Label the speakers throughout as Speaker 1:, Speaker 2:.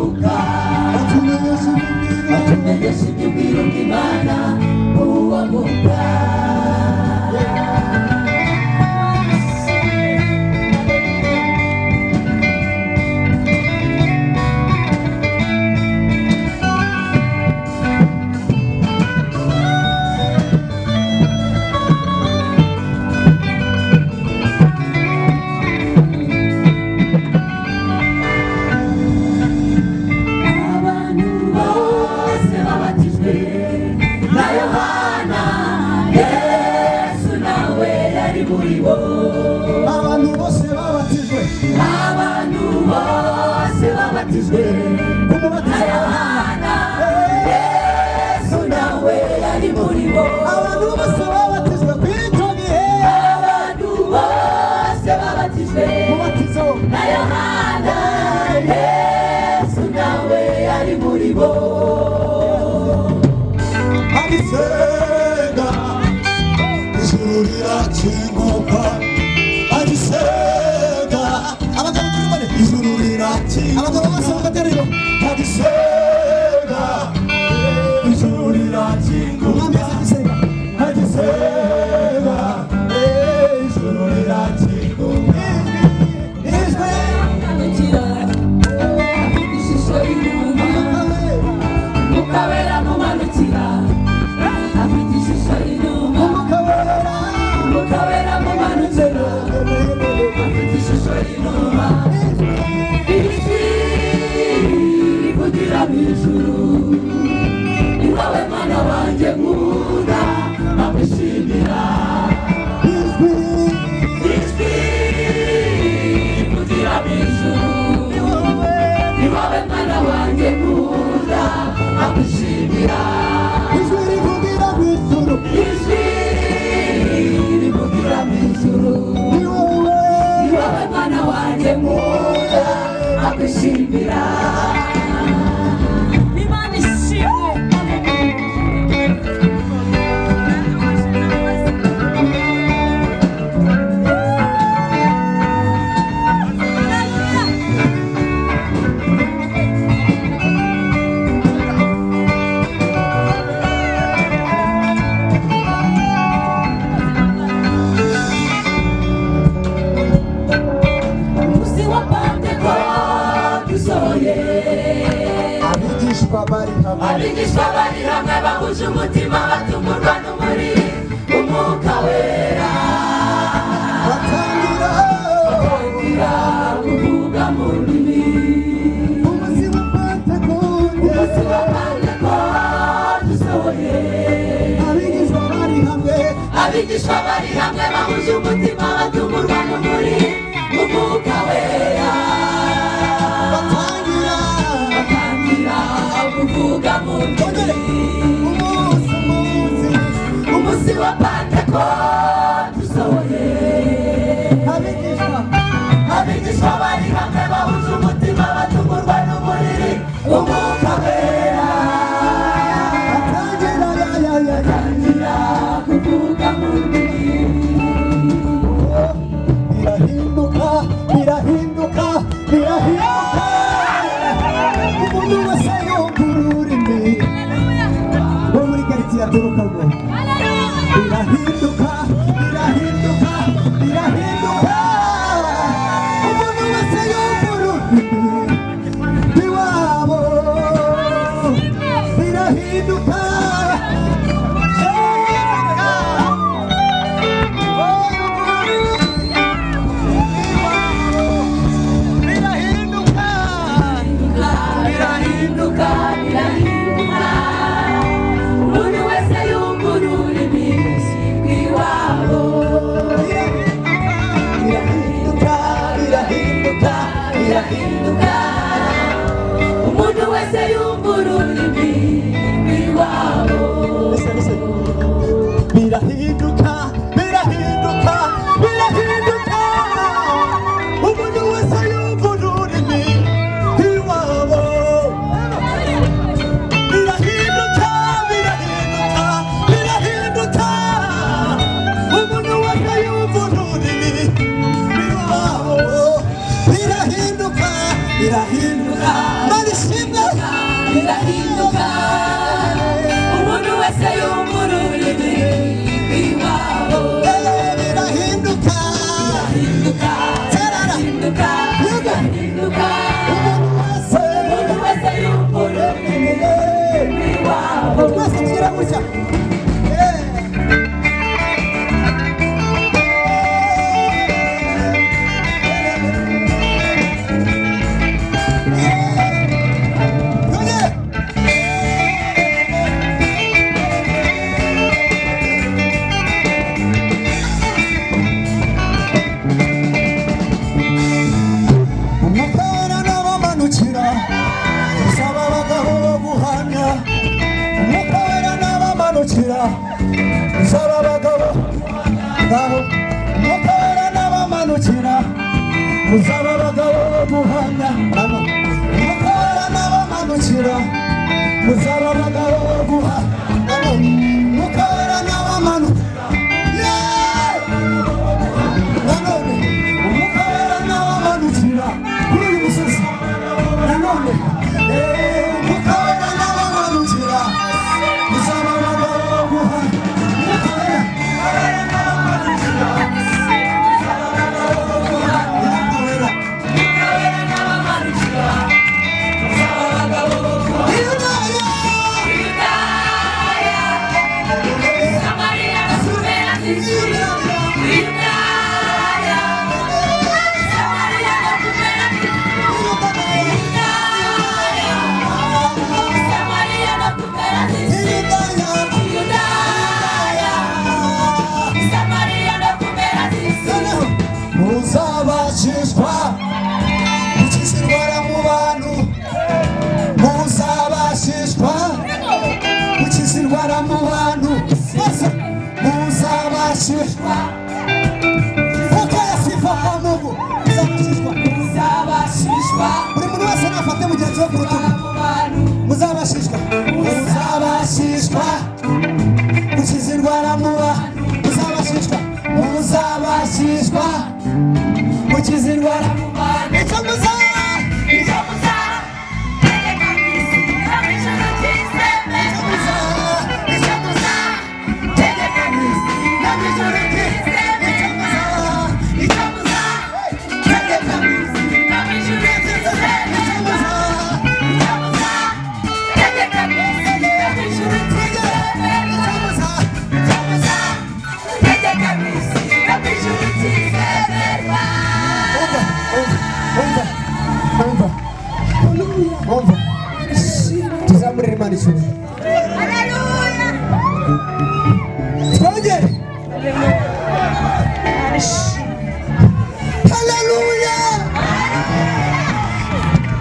Speaker 1: uwamuka atumenyesha iby'ubwiru bw'Imana uwamuka abigishwa bari hamwe bahuje umutima batumurwa n'umuriro umwuka wera batangira kuvuga mu ndimi umunsi wa Pentekote usohoye abigishwa bari hamwe bahuje umutima batumurwa n'umuriro umwuka wera kuvuga mu ndimi umunsi wa Pentekote usohoye abigishwa bari hamwe bahuje umutima batumurwa n'umuriro umwuka wera batangira kuvuga mu ndimi birahinduka umuntu wese yumvura ururimi wo muri karitsiye aturukamo birahinduka umuntu wese yumvura ururimi iwabo birahinduka umuntu wese yumvura ururimi rw'iwabo birahinduka umuntu wese yumvura ururimi rw'iwabo birahinduka umuntu wese yumvura ururimi rw'iwabo birahinduka umuntu wese yumvura ururimi rw'iwabo birahinduka
Speaker 2: birahinduka umuntu wese yumura ururimi rw'iwabo
Speaker 1: birahinduka
Speaker 2: birahinduka birahinduka umuntu wese yumura ururimi rw'iwabo
Speaker 1: twese tugira gutya Muzaba abagabo guhamya mukora n'abamanukira muzaba abagabo guhamya mukora n'abamanukira nanone mukora n'abamanukira kuri uyu musozi nanone mukora n'abamanukira muzaba abagabo guhamya buri muntu wese nafate mugenzi we ku rutugu muzabashishwa gukiza indwara mu bantu muzabashishwa gukiza indwara mu bantu icyo muzaba tuzamurira Imana icyubahiro twongere haleluya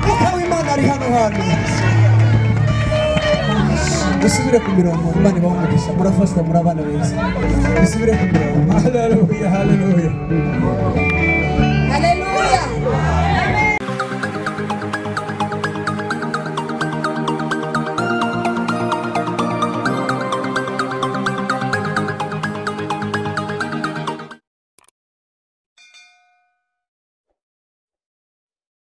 Speaker 1: Mwuka w'Imana ari hano hantu dusubire ku mirongo Imana ibahe umugisha murafashwa muri abana beza dusubire ku mirongo haleluya